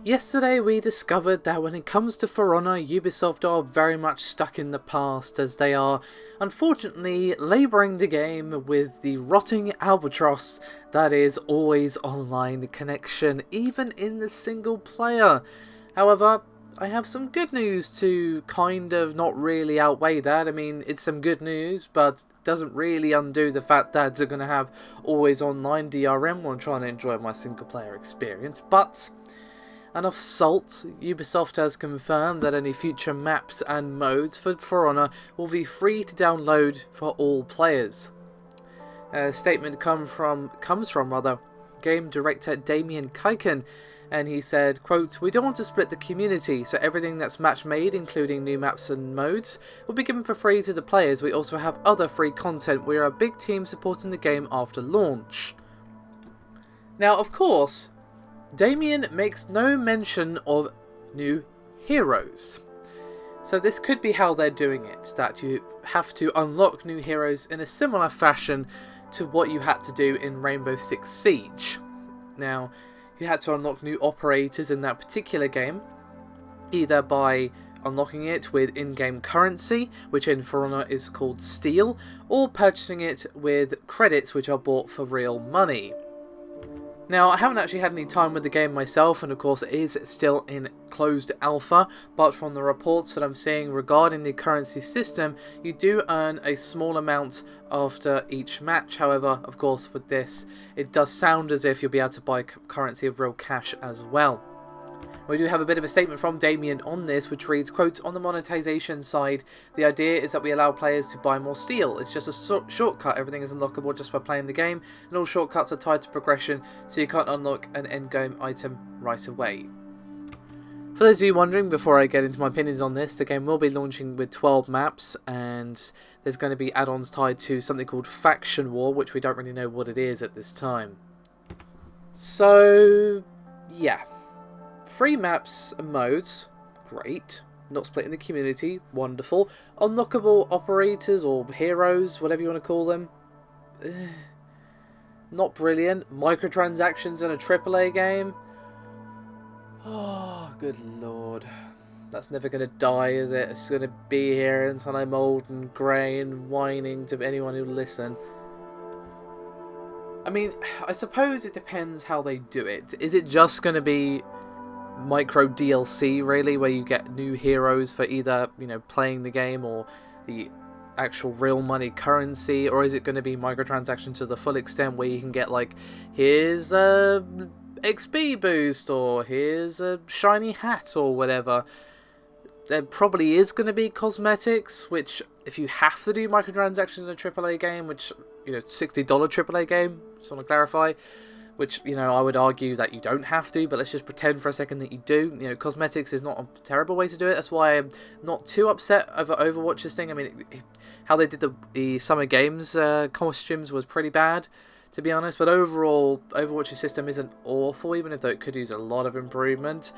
Yesterday we discovered that when it comes to For Honor, Ubisoft are very much stuck in the past, as they are unfortunately labouring the game with the rotting albatross that is always online connection, even in the single player. However, I have some good news to kind of not really outweigh that. I mean, it's some good news, but doesn't really undo the fact that they're going to have always online DRM while I'm trying to enjoy my single player experience. But enough salt. Ubisoft has confirmed that any future maps and modes for Honor will be free to download for all players. A statement comes from game director Damien Kaiken, and he said, quote, "We don't want to split the community, so everything that's match made, including new maps and modes, will be given for free to the players. We also have other free content. We are a big team supporting the game after launch." Now, of course, Damien makes no mention of new heroes. So this could be how they're doing it, that you have to unlock new heroes in a similar fashion to what you had to do in Rainbow Six Siege. Now, you had to unlock new operators in that particular game, either by unlocking it with in-game currency, which in For Honor is called Steel, or purchasing it with credits which are bought for real money. Now, I haven't actually had any time with the game myself, and of course it is still in closed alpha, but from the reports that I'm seeing regarding the currency system, you do earn a small amount after each match. However, of course, with this, it does sound as if you'll be able to buy currency of real cash as well. We do have a bit of a statement from Damien on this, which reads, quote, "On the monetization side, the idea is that we allow players to buy more steel. It's just a shortcut. Everything is unlockable just by playing the game, and all shortcuts are tied to progression, so you can't unlock an endgame item right away." For those of you wondering, before I get into my opinions on this, the game will be launching with 12 maps, and there's going to be add-ons tied to something called Faction War, which we don't really know what it is at this time. So, yeah. Free maps and modes, great. Not splitting the community, wonderful. Unlockable operators or heroes, whatever you want to call them, not brilliant. Microtransactions in a AAA game, oh, good lord. That's never going to die, is it? It's going to be here until I'm old and grey and whining to anyone who'll listen. I mean, I suppose it depends how they do it. Is it just going to be micro DLC, really, where you get new heroes for either, you know, playing the game or the actual real money currency, or is it going to be microtransactions to the full extent where you can get, like, here's a XP boost, or here's a shiny hat, or whatever? There probably is going to be cosmetics, which, if you have to do microtransactions in a AAA game, which, you know, $60 AAA game, just want to clarify, which, you know, I would argue that you don't have to, but let's just pretend for a second that you do. You know, cosmetics is not a terrible way to do it. That's why I'm not too upset over Overwatch's thing. I mean, how they did the Summer Games costumes was pretty bad, to be honest. But overall, Overwatch's system isn't awful, even though it could use a lot of improvement.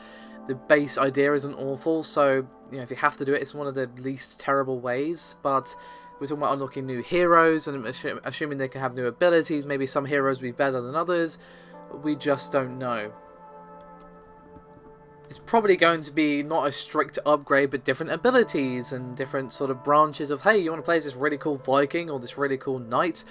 The base idea isn't awful, so, you know, if you have to do it, it's one of the least terrible ways. But we're talking about unlocking new heroes and assuming they can have new abilities. Maybe some heroes will be better than others. We just don't know. It's probably going to be not a strict upgrade, but different abilities and different sort of branches of, hey, you want to play as this really cool Viking or this really cool Knight?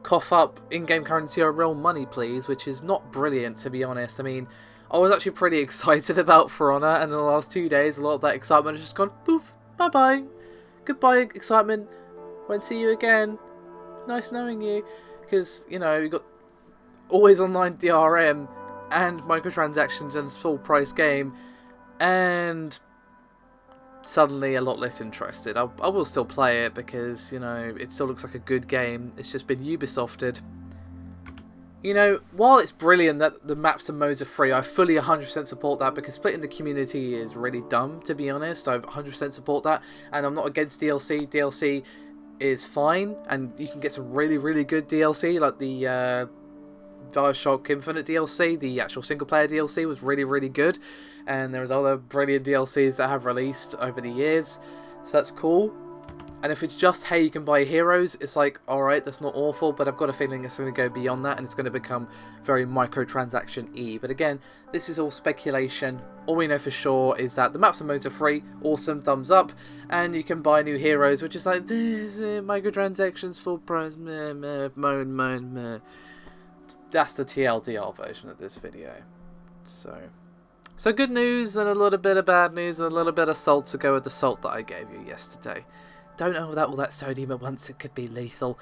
Cough up in-game currency or real money, please, which is not brilliant, to be honest. I mean, I was actually pretty excited about For Honor, and in the last 2 days, a lot of that excitement has just gone, poof, bye-bye. Goodbye, excitement. Won't see you again. Nice knowing you. Because, you know, you've got always online DRM and microtransactions and a full price game, and suddenly a lot less interested. I will still play it because, you know, it still looks like a good game. It's just been Ubisofted. You know, while it's brilliant that the maps and modes are free, I fully 100% support that, because splitting the community is really dumb, to be honest. I 100% support that, and I'm not against DLC. DLC is fine, and you can get some really, really good DLC, like the Bioshock Infinite DLC. The actual single-player DLC was really, really good, and there's other brilliant DLCs that have released over the years, so that's cool. And if it's just, hey, you can buy heroes, it's like, alright, that's not awful, but I've got a feeling it's going to go beyond that and it's going to become very microtransaction-y. But again, this is all speculation. All we know for sure is that the maps and modes are free, awesome, thumbs up, and you can buy new heroes, which is like, microtransactions, full price, meh, meh, meh. That's the TLDR version of this video. So good news and a little bit of bad news and a little bit of salt to go with the salt that I gave you yesterday. Don't know all that sodium at once, it could be lethal.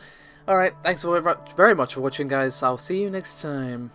Alright, thanks very much for watching, guys. I'll see you next time.